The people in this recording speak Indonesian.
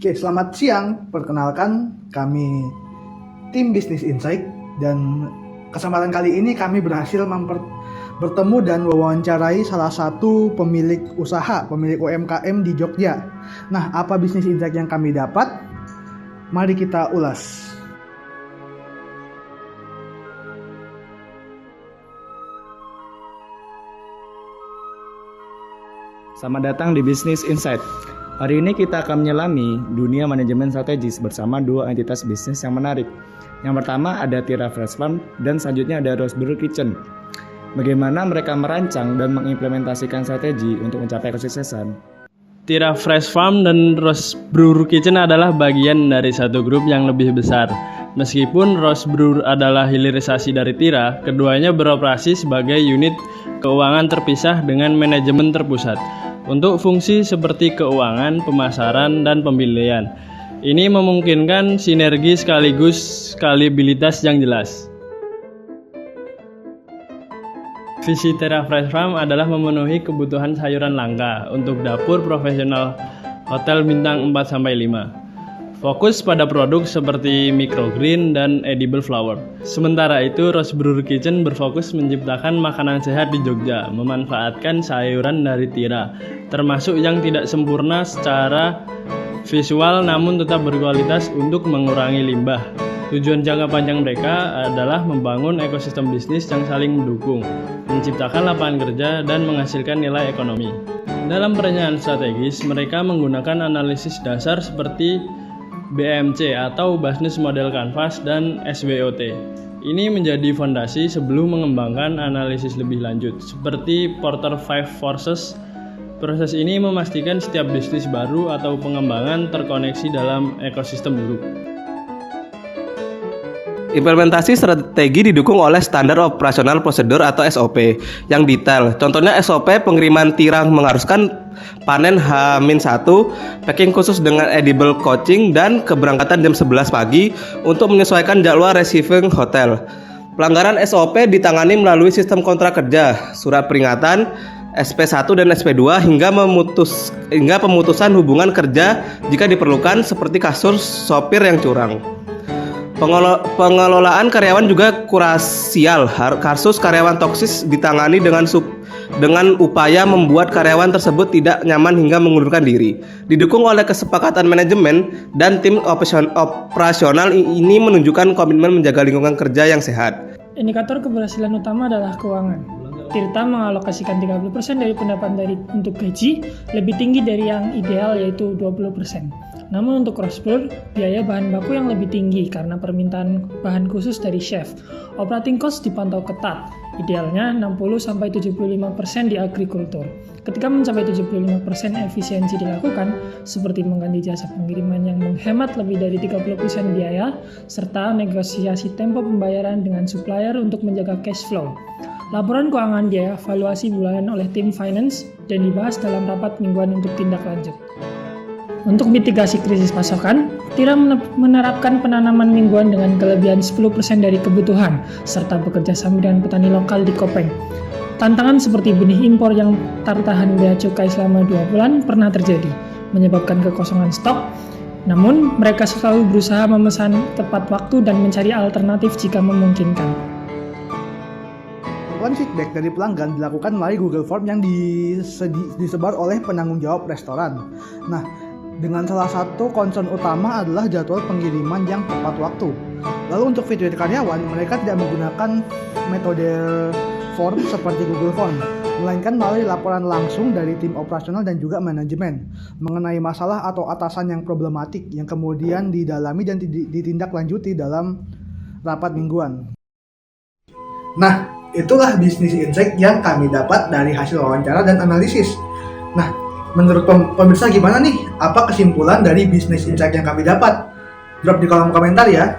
Oke, selamat siang. Perkenalkan, kami tim Business Insight dan kesempatan kali ini kami berhasil bertemu dan mewawancarai salah satu pemilik usaha, pemilik UMKM di Jogja. Nah, apa Business Insight yang kami dapat? Mari kita ulas. Selamat datang di Business Insight. Hari ini kita akan menyelami dunia manajemen strategis bersama dua entitas bisnis yang menarik. Yang pertama ada Tira Fresh Farm dan selanjutnya ada Rose Brew Kitchen. Bagaimana mereka merancang dan mengimplementasikan strategi untuk mencapai kesuksesan? Tira Fresh Farm dan Rose Brew Kitchen adalah bagian dari satu grup yang lebih besar. Meskipun Rose Brew adalah hilirisasi dari Tira, keduanya beroperasi sebagai unit keuangan terpisah dengan manajemen terpusat untuk fungsi seperti keuangan, pemasaran, dan pembelian. Ini memungkinkan sinergi sekaligus skalibilitas yang jelas. Visi Tira Fresh Farm adalah memenuhi kebutuhan sayuran langka untuk dapur profesional hotel bintang 4-5. Fokus pada produk seperti microgreen dan edible flower. Sementara itu, Rose Brew Kitchen berfokus menciptakan makanan sehat di Jogja, memanfaatkan sayuran dari Tira, termasuk yang tidak sempurna secara visual namun tetap berkualitas untuk mengurangi limbah. Tujuan jangka panjang mereka adalah membangun ekosistem bisnis yang saling mendukung, menciptakan lapangan kerja, dan menghasilkan nilai ekonomi. Dalam perencanaan strategis, mereka menggunakan analisis dasar seperti BMC atau Business Model Canvas dan SWOT. Ini menjadi fondasi sebelum mengembangkan analisis lebih lanjut, seperti Porter 5 Forces. Proses ini memastikan setiap bisnis baru atau pengembangan terkoneksi dalam ekosistem grup. Implementasi strategi didukung oleh standar operasional prosedur atau SOP yang detail. Contohnya SOP pengiriman Tira mengharuskan panen H-1, packing khusus dengan edible coaching, dan keberangkatan jam 11 pagi untuk menyesuaikan jadwal receiving hotel. Pelanggaran SOP ditangani melalui sistem kontrak kerja, surat peringatan, SP1 dan SP2 hingga pemutusan hubungan kerja jika diperlukan, seperti kasus sopir yang curang. Pengelolaan karyawan juga kurasial. Kasus karyawan toksis ditangani dengan upaya membuat karyawan tersebut tidak nyaman hingga mengundurkan diri. Didukung oleh kesepakatan manajemen dan tim operasional, ini menunjukkan komitmen menjaga lingkungan kerja yang sehat. Indikator keberhasilan utama adalah keuangan. Tirta mengalokasikan 30% dari pendapatan untuk gaji, lebih tinggi dari yang ideal yaitu 20%. Namun untuk Rose Brew, biaya bahan baku yang lebih tinggi karena permintaan bahan khusus dari chef. Operating cost dipantau ketat, idealnya 60-75% di agrikultur. Ketika mencapai 75% efisiensi dilakukan, seperti mengganti jasa pengiriman yang menghemat lebih dari 30% biaya, serta negosiasi tempo pembayaran dengan supplier untuk menjaga cash flow. Laporan keuangan dievaluasi bulanan oleh tim finance dan dibahas dalam rapat mingguan untuk tindak lanjut. Untuk mitigasi krisis pasokan, Tira menerapkan penanaman mingguan dengan kelebihan 10% dari kebutuhan, serta bekerja sama dengan petani lokal di Kopeng. Tantangan seperti benih impor yang tertahan bea cukai selama 2 bulan pernah terjadi, menyebabkan kekosongan stok. Namun, mereka selalu berusaha memesan tepat waktu dan mencari alternatif jika memungkinkan. Feedback dari pelanggan dilakukan melalui Google Form yang disebar oleh penanggung jawab restoran. Nah, dengan salah satu concern utama adalah jadwal pengiriman yang tepat waktu. Lalu untuk feedback karyawan, mereka tidak menggunakan metode form seperti Google Form, melainkan melalui laporan langsung dari tim operasional dan juga manajemen mengenai masalah atau atasan yang problematik yang kemudian didalami dan ditindaklanjuti dalam rapat mingguan. Nah, itulah Business Insight yang kami dapat dari hasil wawancara dan analisis. Nah, menurut pemirsa gimana nih? Apa kesimpulan dari Business Insight yang kami dapat? Drop di kolom komentar ya.